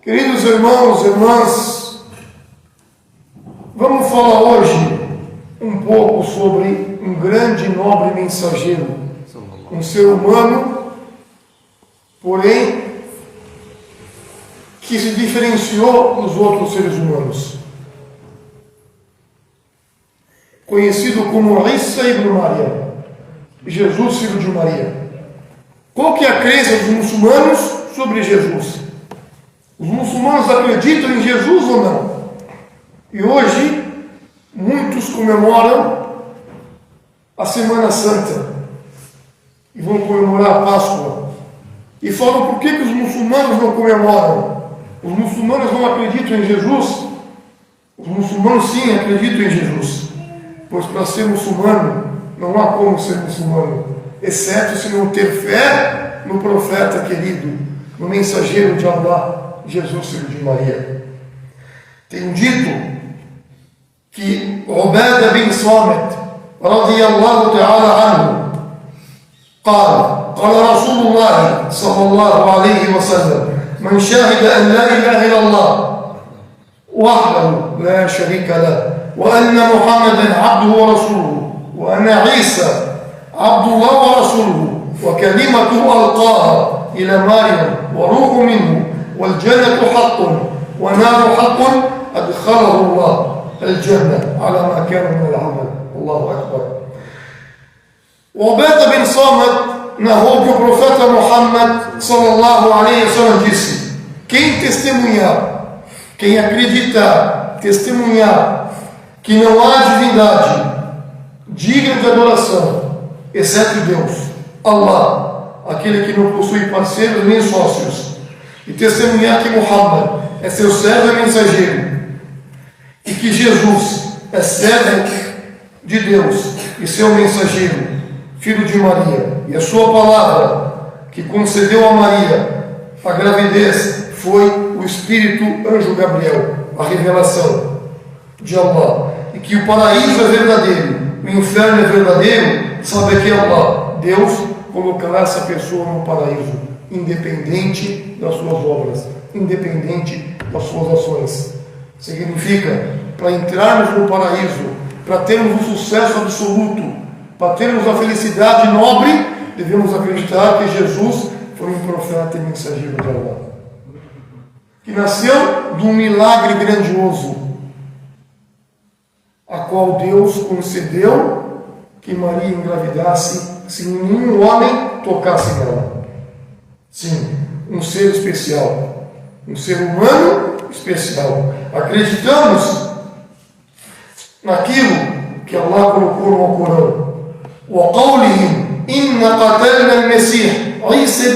Queridos irmãos e irmãs, vamos falar hoje um pouco sobre um grande e nobre mensageiro, um ser humano, porém, que se diferenciou dos outros seres humanos, conhecido como Isa ibn Maria, Jesus, filho de Maria. Qual que é a crença dos muçulmanos sobre Jesus? Os muçulmanos acreditam em Jesus ou não? E hoje, muitos comemoram a Semana Santa e vão comemorar a Páscoa. E falam por que os muçulmanos não comemoram? Os muçulmanos não acreditam em Jesus? Os muçulmanos sim acreditam em Jesus. Pois para ser muçulmano, não há como ser muçulmano, exceto se não ter fé no profeta querido, no mensageiro de Allah, Jesus, filho de Maria. Tem dito que Ubadah bin Samit, radiyallahu ta'ala anhu, قال رسول الله صلى الله عليه وسلم من شهد أن لا إله إلا الله وحده لا شريك له وأن محمدا عبده ورسوله وأن عيسى عبد الله ورسوله وكلمته ألقاها إلى مريم وروح منه والجنة حق ونار حق أدخله الله الجنة على ما كان من العمل. الله أكبر. Ubadah bin Samit narrou que o profeta Muhammad sallallahu alaihi wasallam disse: quem testemunhar, quem acreditar, testemunhar que não há divindade digna de adoração, exceto Deus, Allah, aquele que não possui parceiros nem sócios, e testemunhar que Muhammad é seu servo e mensageiro, e que Jesus é servo de Deus e seu mensageiro, filho de Maria, e a sua palavra que concedeu a Maria a gravidez foi o Espírito Anjo Gabriel, a revelação de Allah, e que o paraíso é verdadeiro, o inferno é verdadeiro, sabe que Allah, Deus, colocará essa pessoa no paraíso, independente das suas obras, independente das suas ações. Significa, para entrarmos no paraíso, para termos o sucesso absoluto, para termos a felicidade nobre, devemos acreditar que Jesus foi um profeta e mensageiro de Allah, que nasceu de um milagre grandioso, a qual Deus concedeu que Maria engravidasse sem nenhum homem tocasse nela. Sim, um ser especial, um ser humano especial. Acreditamos naquilo que Allah colocou no Alcorão. وقولهم إن قتلنا المسيح عيسى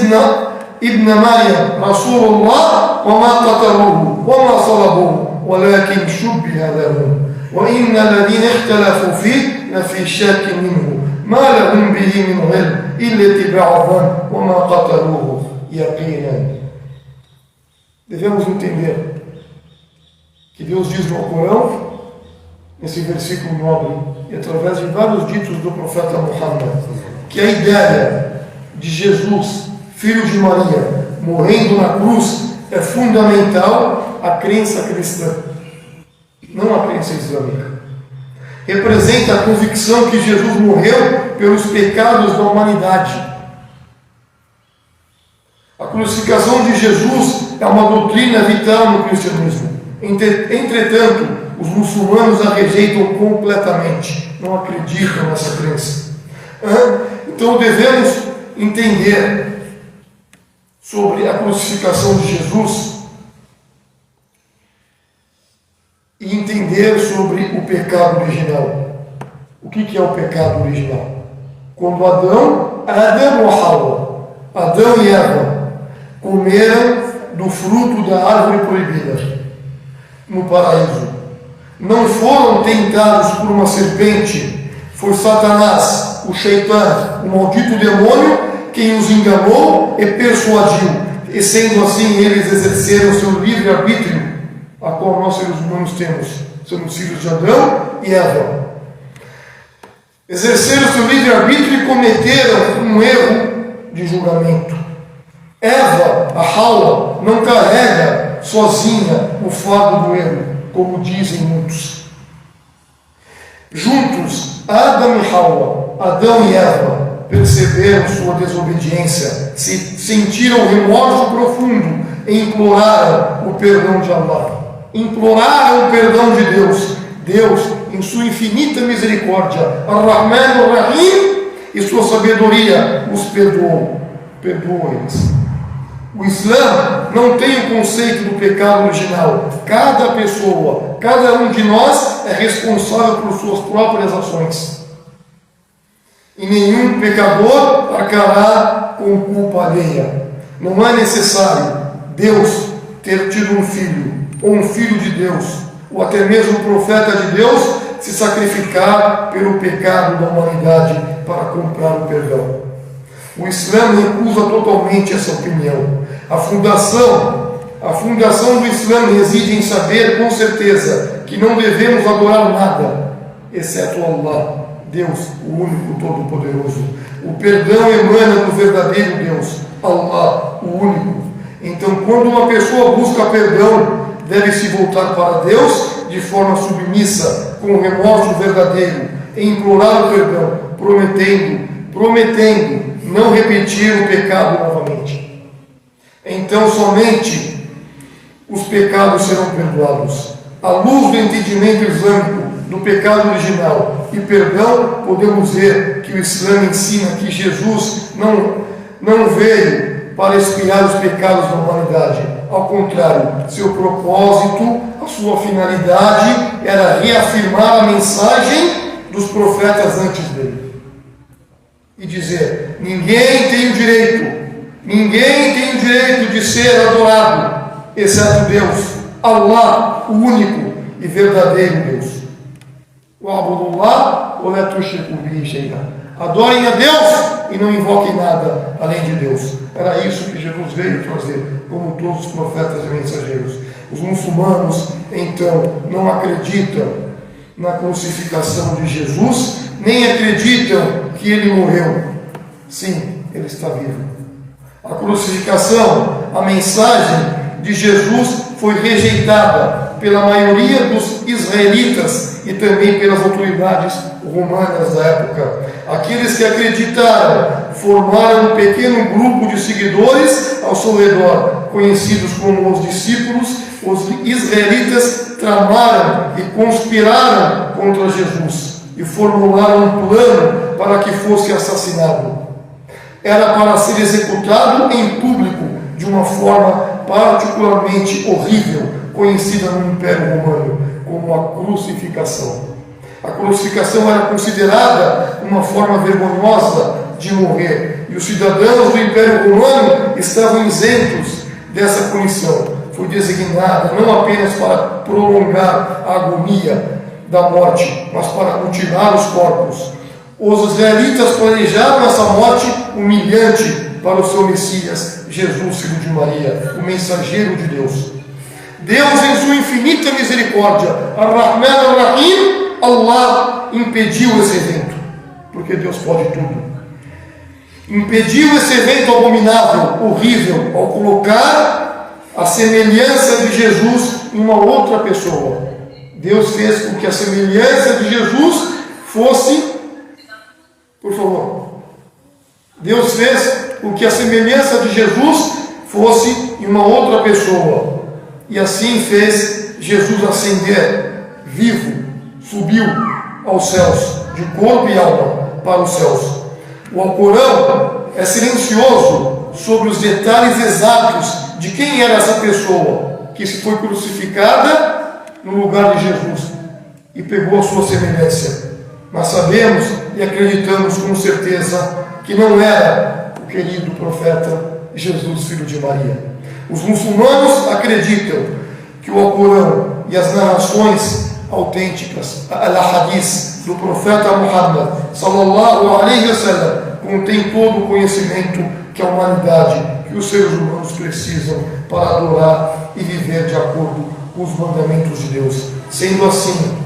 ابن مريم رسول الله وما قتلوه وما صلبوه ولكن شبه لهم وإن الذين اختلفوا فيه لفي شك منه ما لهم به من علم إلا اتباع الظن وما قتلوه يقينا. Devemos entender que Deus diz no Alcorão, nesse versículo nobre, e através de vários ditos do profeta Muhammad, que a ideia de Jesus, filho de Maria, morrendo na cruz, é fundamental à crença cristã, não à crença islâmica. Representa a convicção que Jesus morreu pelos pecados da humanidade. A crucificação de Jesus é uma doutrina vital no cristianismo. Entretanto, os muçulmanos a rejeitam completamente, não acreditam nessa crença. Então devemos entender sobre a crucificação de Jesus e entender sobre o pecado original. O que é o pecado original? Quando Adão e Eva comeram do fruto da árvore proibida no paraíso. Não foram tentados por uma serpente, foi Satanás, o Shaitã, o maldito demônio, quem os enganou e persuadiu, e sendo assim eles exerceram seu livre-arbítrio, a qual nós seres humanos temos, somos filhos de Adão e Eva. Exerceram seu livre-arbítrio e cometeram um erro de julgamento. Eva, a Hawa, não carrega sozinha o fardo do erro, como dizem muitos. Juntos, Adão e Hawa, Adão e Eva, perceberam sua desobediência, sentiram remorso profundo e imploraram o perdão de Allah. Imploraram o perdão de Deus. Deus, em sua infinita misericórdia, Ar-Rahman Ar-Rahim, e sua sabedoria, os perdoou. Perdoa-eles. O Islã não tem o conceito do pecado original. Cada pessoa, cada um de nós é responsável por suas próprias ações. E nenhum pecador arcará com culpa alheia. Não é necessário Deus ter tido um filho, ou um filho de Deus, ou até mesmo um profeta de Deus, se sacrificar pelo pecado da humanidade para comprar o perdão. O Islã recusa totalmente essa opinião. A fundação do Islã reside em saber com certeza que não devemos adorar nada, exceto Allah, Deus, o único Todo-Poderoso. O perdão emana do verdadeiro Deus, Allah, o único. Então, quando uma pessoa busca perdão, deve se voltar para Deus de forma submissa, com remorso verdadeiro, e implorar o perdão, prometendo não repetir o pecado novamente. Então, somente os pecados serão perdoados. À luz do entendimento islâmico do pecado original e perdão, podemos ver que o Islã ensina que Jesus não veio para expiar os pecados da humanidade. Ao contrário, seu propósito, a sua finalidade era reafirmar a mensagem dos profetas antes dele. E dizer: ninguém tem o direito de ser adorado, exceto Deus, Allah, o único e verdadeiro Deus. Adorem a Deus e não invoquem nada além de Deus. Era isso que Jesus veio trazer, como todos os profetas e mensageiros. Os muçulmanos, então, não acreditam na crucificação de Jesus, nem acreditam que ele morreu. Sim, ele está vivo. A crucificação, a mensagem de Jesus foi rejeitada pela maioria dos israelitas e também pelas autoridades romanas da época. Aqueles que acreditaram formaram um pequeno grupo de seguidores ao seu redor, conhecidos como os discípulos. Os israelitas tramaram e conspiraram contra Jesus e formularam um plano para que fosse assassinado. Era para ser executado em público de uma forma particularmente horrível, conhecida no Império Romano como a crucificação. A crucificação era considerada uma forma vergonhosa de morrer, e os cidadãos do Império Romano estavam isentos dessa punição. Foi designada não apenas para prolongar a agonia da morte, mas para mutilar os corpos. Os israelitas planejaram essa morte humilhante para o seu Messias, Jesus, filho de Maria, o mensageiro de Deus. Deus, em sua infinita misericórdia, Ar-Rahman Ar-Rahim, Allah impediu esse evento, porque Deus pode tudo. Impediu esse evento abominável, horrível, ao colocar a semelhança de Jesus em uma outra pessoa. Deus fez com que a semelhança de Jesus fosse... Por favor. Deus fez com que a semelhança de Jesus fosse em uma outra pessoa. E assim fez Jesus ascender, vivo, subiu aos céus, de corpo e alma, para os céus. O Alcorão é silencioso sobre os detalhes exatos de quem era essa pessoa que se foi crucificada no lugar de Jesus e pegou a sua semelhança. Mas sabemos e acreditamos com certeza que não era o querido profeta Jesus, filho de Maria. Os muçulmanos acreditam que o Alcorão e as narrações autênticas, al-Hadith, do profeta Muhammad sallallahu alaihi wasallam, contém todo o conhecimento que a humanidade, que os seres humanos precisam para adorar e viver de acordo com os mandamentos de Deus. Sendo assim,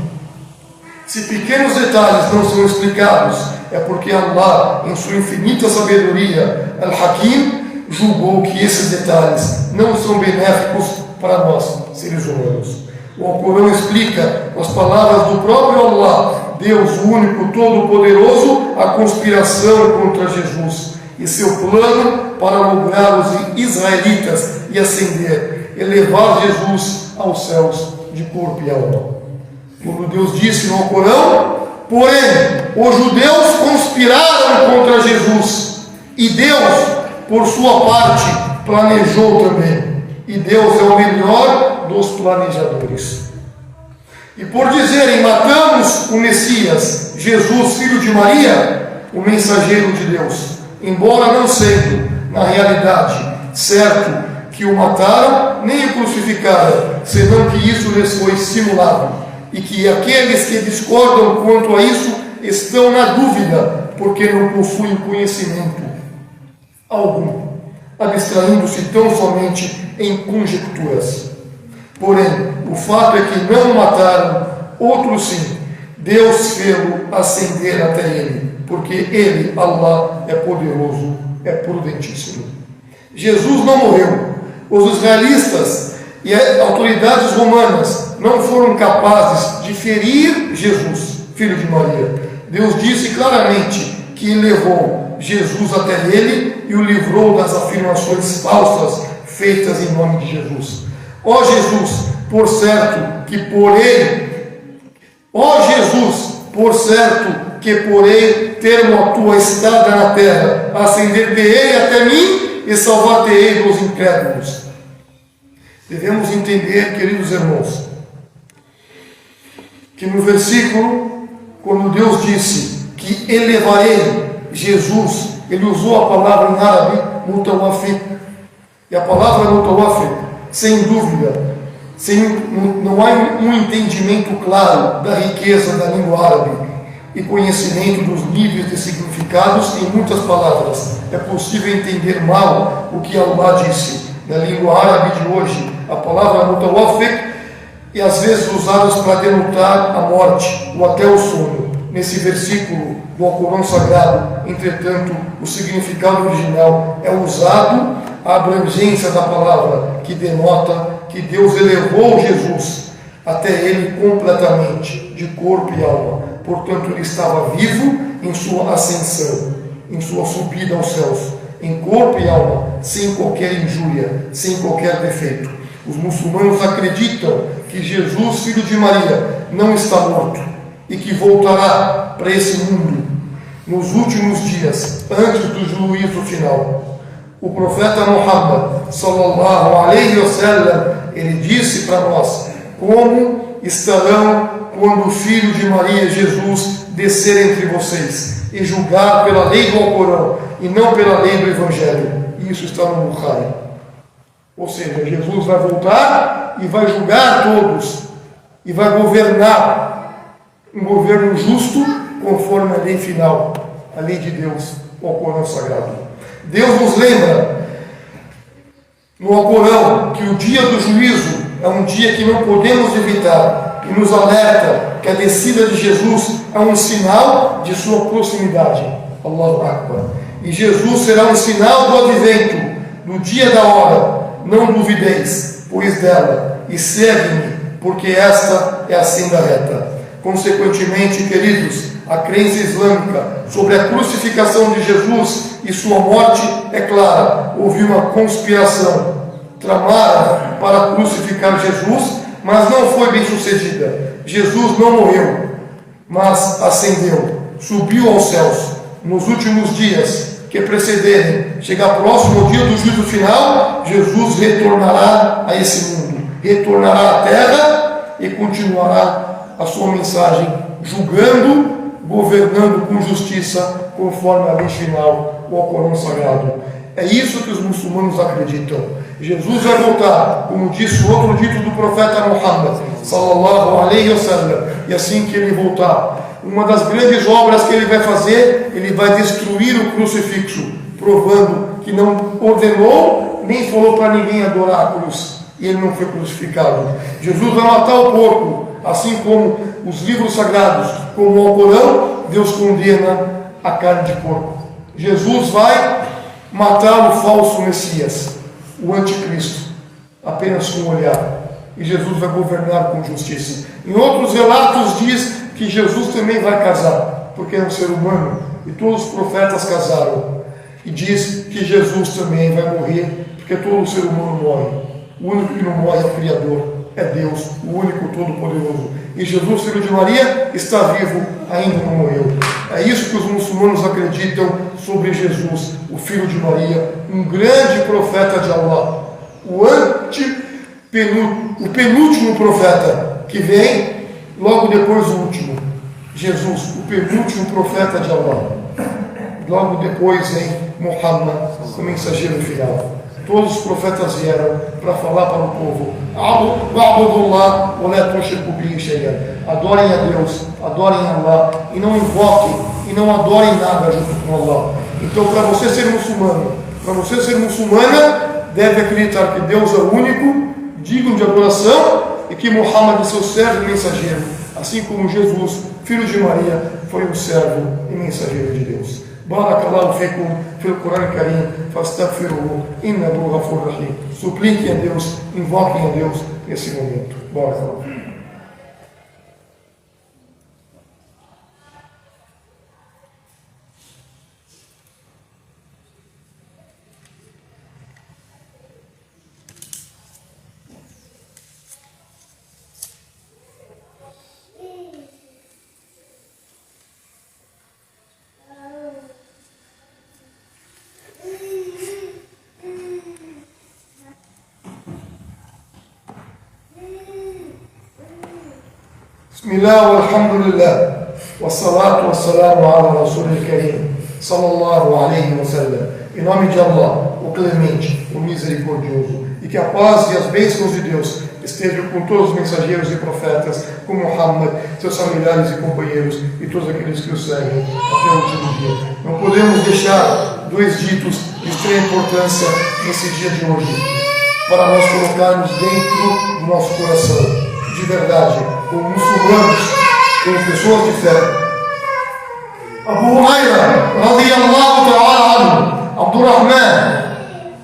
se pequenos detalhes não são explicados, é porque Allah, em sua infinita sabedoria, Al-Hakim, julgou que esses detalhes não são benéficos para nós, seres humanos. O Alcorão explica, com as palavras do próprio Allah, Deus único, todo-poderoso, a conspiração contra Jesus e seu plano para lograr os israelitas e ascender, elevar Jesus aos céus de corpo e alma. Como Deus disse no Alcorão, porém, os judeus conspiraram contra Jesus e Deus, por sua parte, planejou também. E Deus é o melhor dos planejadores. E por dizerem, matamos o Messias, Jesus, filho de Maria, o mensageiro de Deus, embora não sendo, na realidade, certo que o mataram, nem o crucificaram, senão que isso lhes foi simulado, e que aqueles que discordam quanto a isso estão na dúvida, porque não possuem conhecimento algum, abstraindo-se tão somente em conjecturas. Porém, o fato é que não o mataram, outros sim. Deus fê-lo ascender até ele, porque ele, Allah, é poderoso, é prudentíssimo. Jesus não morreu. Os israelitas e as autoridades romanas não foram capazes de ferir Jesus, filho de Maria. Deus disse claramente que levou Jesus até ele e o livrou das afirmações falsas feitas em nome de Jesus. Ó Jesus, por certo que porém termo a tua estada na terra, ascender-te-ei até mim e salvar-te-ei dos incrédulos. Devemos entender, queridos irmãos, que no versículo, quando Deus disse que elevarei Jesus, ele usou a palavra em árabe, mutawafiq. E a palavra mutawafiq, sem dúvida, não há um entendimento claro da riqueza da língua árabe e conhecimento dos níveis de significados em muitas palavras. É possível entender mal o que Allah disse. Na língua árabe de hoje, a palavra mutawafiq é às vezes usada para denotar a morte ou até o sono. Nesse versículo do Alcorão Sagrado, entretanto, o significado original é usado a abrangência da palavra, que denota que Deus elevou Jesus até ele completamente, de corpo e alma. Portanto, ele estava vivo em sua ascensão, em sua subida aos céus, em corpo e alma, sem qualquer injúria, sem qualquer defeito. Os muçulmanos acreditam que Jesus, filho de Maria, não está morto e que voltará para esse mundo nos últimos dias, antes do juízo final. O profeta Muhammad, sallallahu alaihi wasallam, ele disse para nós: como estarão quando o filho de Maria, Jesus, descer entre vocês e julgar pela lei do Alcorão e não pela lei do Evangelho? Isso está no Bukhari. Ou seja, Jesus vai voltar e vai julgar todos e vai governar um governo justo conforme a lei final, a lei de Deus, o Alcorão Sagrado. Deus nos lembra no Alcorão que o dia do juízo é um dia que não podemos evitar e nos alerta que a descida de Jesus é um sinal de sua proximidade. Allahu Akbar. E Jesus será um sinal do advento, do dia da hora. Não duvideis, pois dela, e segue-me, porque esta é a senda reta. Consequentemente, queridos, a crença islâmica sobre a crucificação de Jesus e sua morte é clara. Houve uma conspiração tramada para crucificar Jesus, mas não foi bem sucedida. Jesus não morreu, mas ascendeu, subiu aos céus. Nos últimos dias que precederem, chegar próximo ao dia do juízo final, Jesus retornará a esse mundo, retornará à terra e continuará a sua mensagem, julgando, governando com justiça, conforme a lei final, o Alcorão Sagrado. É isso que os muçulmanos acreditam. Jesus vai voltar, como disse o outro dito do profeta Muhammad, sallallahu alaihi wasallam, e assim que ele voltar, uma das grandes obras que ele vai fazer, ele vai destruir o crucifixo, provando que não ordenou, nem falou para ninguém adorar a cruz, e ele não foi crucificado. Jesus vai matar o porco, assim como os livros sagrados, como o Alcorão, Deus condena a carne de porco. Jesus vai matar o falso Messias, o anticristo. apenas com o olhar. E Jesus vai governar com justiça. Em outros relatos diz que Jesus também vai casar, porque é um ser humano, e todos os profetas casaram. E diz que Jesus também vai morrer, porque todo ser humano morre. O único que não morre é o Criador, é Deus, o único Todo-Poderoso. E Jesus, filho de Maria, está vivo, ainda não morreu. É isso que os muçulmanos acreditam sobre Jesus, o filho de Maria, um grande profeta de Allah, o penúltimo profeta, que vem logo depois do último. Jesus, o penúltimo profeta de Allah. Logo depois vem Muhammad, o mensageiro final. Todos os profetas vieram para falar para o povo: adorem a Deus, adorem a Allah, e não invoquem e não adorem nada junto com Allah. Então, para você ser muçulmano, para você ser muçulmana, deve acreditar que Deus é o único, digno de adoração, e que Muhammad é seu servo e mensageiro, assim como Jesus, filho de Maria, foi um servo e mensageiro de Deus. Barakallahu fikum fil Quran Karim, fastaghfiruhu, innahu ghafurur rahim. Supliquem a Deus, invoquem a Deus nesse momento. Barakallahu. Bismillah, walhamdulillah, wassalatu wassalamu ala Rasulil Karim, sallallahu alaihi wa sallam. Em nome de Allah, o Clemente, o Misericordioso, e que a paz e as bênçãos de Deus estejam com todos os mensageiros e profetas, com Muhammad, seus familiares e companheiros, e todos aqueles que o seguem até o último dia. Não podemos deixar dois ditos de extrema importância nesse dia de hoje, para nós colocarmos dentro do nosso coração, de verdade, como muçulmanos, como pessoas de fé. Abu Huraira, radiyallahu ta'ala anhu, Abdurrahman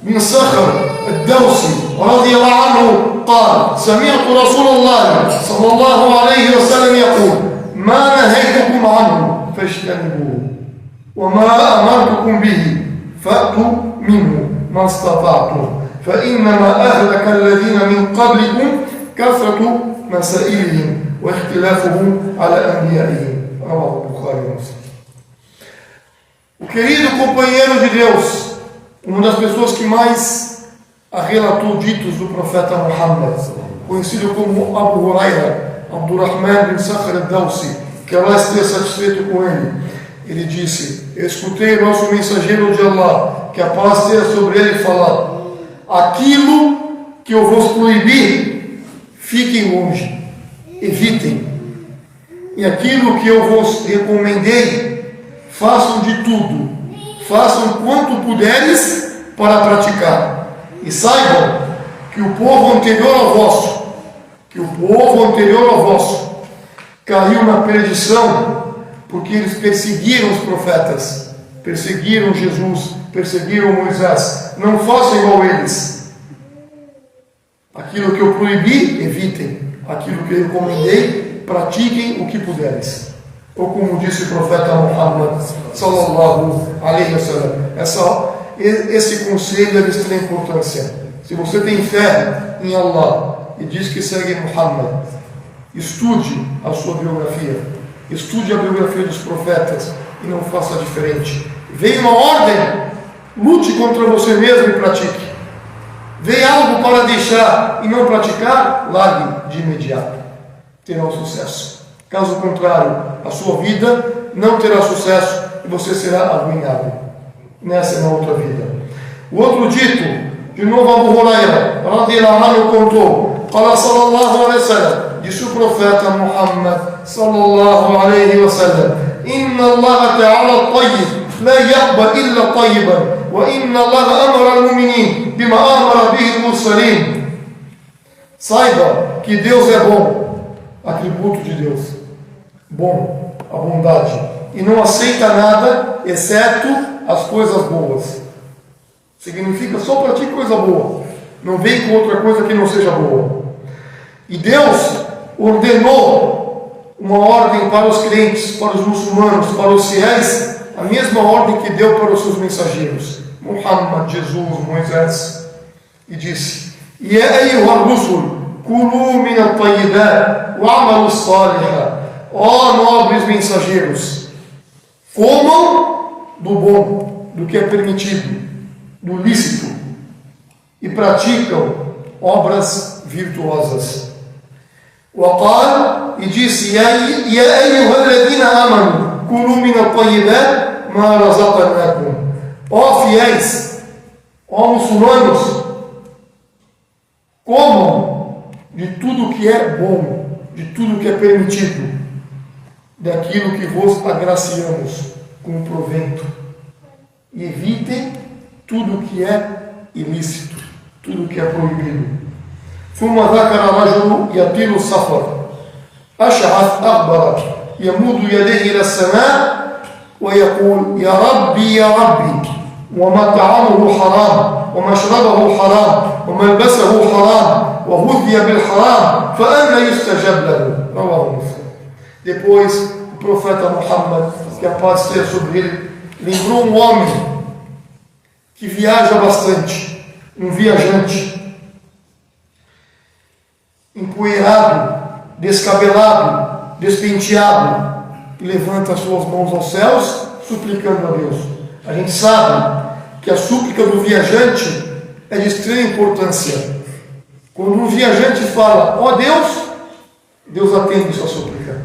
bin Sakhr الدوسي رضي الله عنه قال: سمعت رسول الله صلى الله عليه وسلم يقول: ما نهيتكم عنه فاجتنبوه وما أمرتكم به فأتوا منه ما استطعتم فإنما أهلك الذين من قبلكم كثرة مسائلهم واختلافهم على أنبيائهم. رواه البخاري ومسلم. O querido companheiro de Deus, uma das pessoas que mais relatou ditos do profeta Muhammad, conhecido como Abu Huraira, Abdurrahman bin Sakhr al-Dawsi, que Allah esteja satisfeito com ele. Ele disse: eu escutei o nosso mensageiro de Allah, que a paz esteja sobre ele, falar: aquilo que eu vos proibir, fiquem longe, evitem. E aquilo que eu vos recomendei, façam de tudo, façam quanto puderes para praticar. E saibam que o povo anterior ao vosso, caiu na perdição, porque eles perseguiram os profetas, perseguiram Jesus, perseguiram Moisés. Não façam igual eles. Aquilo que eu proibi, evitem. Aquilo que eu recomendei, pratiquem o que puderes. Ou como disse o profeta Muhammad sallallahu alaihi wasallam, esse conselho é de extrema importância. Se você tem fé em Allah e diz que segue Muhammad, estude a sua biografia, estude a biografia dos profetas e não faça diferente. Veio uma ordem, lute contra você mesmo e pratique. Veio algo para deixar e não praticar, largue de imediato. Terá o sucesso. Caso contrário, a sua vida não terá sucesso e você será arruinado nessa e na outra vida. O outro dito, de novo Abu Huraira, radiyallahu anhu, contou: Qala sallallahu alaihi wasallam, disse o profeta Muhammad sallallahu alaihi wasallam: Inna Allah ta'ala tayyib, la yaqbal illa tayyiban, wa inna Allah amara al-mu'minin bima amara bihi al-mursalin. Saiba que Deus é bom, atributo de Deus, bom, a bondade, e não aceita nada exceto as coisas boas. Significa só pratique coisa boa. Não vem com outra coisa que não seja boa. E Deus ordenou uma ordem para os crentes, para os muçulmanos, para os fiéis, a mesma ordem que deu para os seus mensageiros, Muhammad, Jesus, Moisés, e disse: Ya ayyuhar rusul, kulu min at-tayyibat wa'malu as-salihat. Ó nobres mensageiros, comam do bom, do que é permitido, do lícito, e praticam obras virtuosas. وقال, e disse: Ya ayyuhal ladhina amanu, kulu min at-tayyibat ma razaqnakum. Ó fiéis, ó muçulmanos, comam de tudo que é bom, de tudo que é permitido, daquilo que vos agraciamos com provento, e evitem tudo que é ilícito, tudo que é proibido. ثم ذكر رجل يطيل السفر أشعث أغبر يمد يديه إلى السماء ويقول: يا ربي يا ربي، ومطعمه حرام ومشربه حرام وملبسه حرام وغذي بالحرام فأنى يستجاب له. رواه مسلم. Depois o profeta Muhammad, que a paz seja sobre ele, lembrou um homem que viaja bastante, um viajante empoeirado, descabelado, despenteado, e levanta as suas mãos aos céus, suplicando a Deus. A gente sabe que a súplica do viajante é de extrema importância. Quando um viajante fala: ó Deus, Deus atende sua súplica.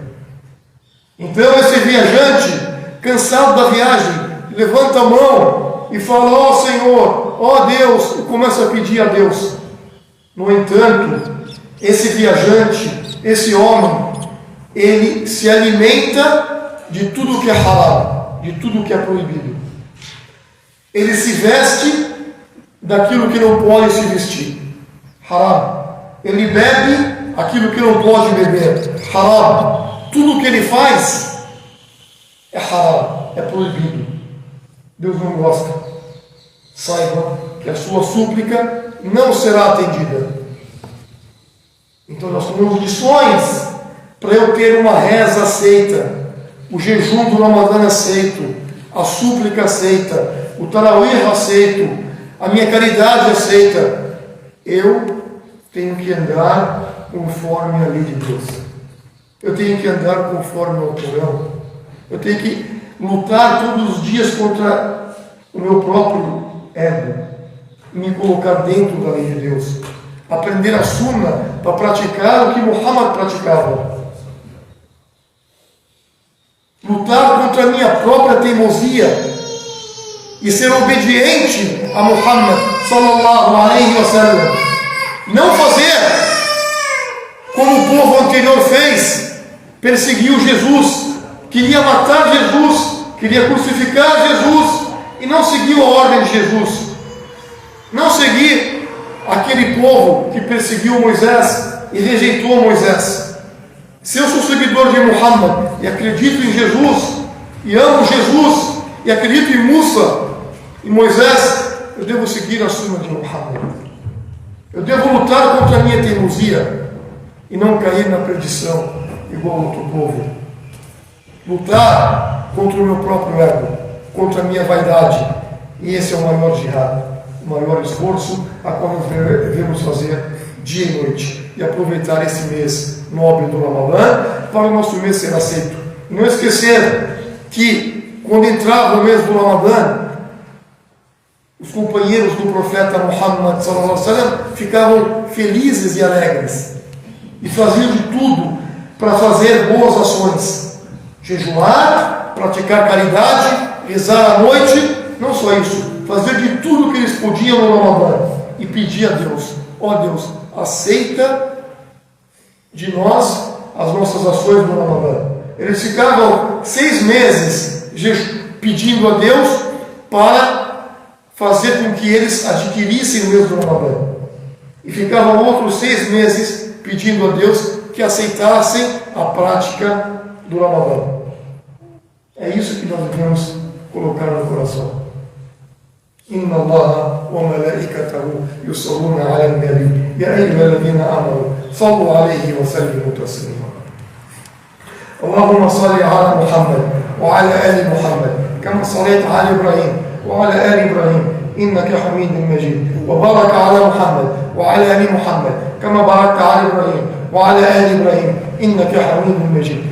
Então esse viajante, cansado da viagem, levanta a mão e fala: ó Senhor, ó Deus, e começa a pedir a Deus. No entanto, esse viajante, esse homem, ele se alimenta de tudo que é halal, de tudo que é proibido. Ele se veste daquilo que não pode se vestir, haram. Ele bebe aquilo que não pode beber, haram. Tudo que ele faz é haram, é proibido. Deus não gosta. Saiba que a sua súplica não será atendida. Então nós tomamos lições para eu ter uma reza aceita, o jejum do Ramadã aceito, a súplica aceita, o tarawih aceito, a minha caridade aceita. Eu tenho que andar conforme a lei de Deus. Eu tenho que andar conforme o Alcorão. Eu tenho que lutar todos os dias contra o meu próprio ego e me colocar dentro da lei de Deus. Aprender a Sunna para praticar o que Muhammad praticava. Lutar contra a minha própria teimosia e ser obediente a Muhammad sallallahu alaihi wasallam. Não fazer como o povo anterior fez, perseguiu Jesus, queria matar Jesus, queria crucificar Jesus e não seguiu a ordem de Jesus. Não seguir aquele povo que perseguiu Moisés e rejeitou Moisés. Se eu sou seguidor de Muhammad e acredito em Jesus, e amo Jesus, e acredito em Musa e Moisés, eu devo seguir a sunna de Muhammad. Eu devo lutar contra a minha teimosia e não cair na perdição igual outro povo. Lutar contra o meu próprio ego, contra a minha vaidade. E esse é o maior jihad, o maior esforço a qual nós devemos fazer dia e noite. E aproveitar esse mês nobre do Ramadã para o nosso mês ser aceito. Não esquecer que quando entrava o mês do Ramadã, os companheiros do profeta Muhammad sallallahu alaihi wasallam ficavam felizes e alegres e faziam de tudo para fazer boas ações, jejuar, praticar caridade, rezar à noite. Não só isso, fazer de tudo que eles podiam no Ramadã e pedir a Deus: ó Deus, aceita de nós as nossas ações no Ramadã. Eles ficavam 6 meses pedindo a Deus para fazer com que eles adquirissem o mês do Ramadã. E ficavam outros 6 meses pedindo a Deus que aceitassem a prática do Ramadã. É isso que nós devemos colocar no coração. إن الله وملائكته يصلون على النبي يا أيها الذين آمنوا صلوا عليه وسلموا تسليما. اللهم صل على محمد وعلى آل محمد كما صليت على إبراهيم وعلى آل إبراهيم إنك حميد مجيد. وبارك على محمد وعلى آل محمد كما باركت على إبراهيم وعلى آل إبراهيم إنك حميد مجيد.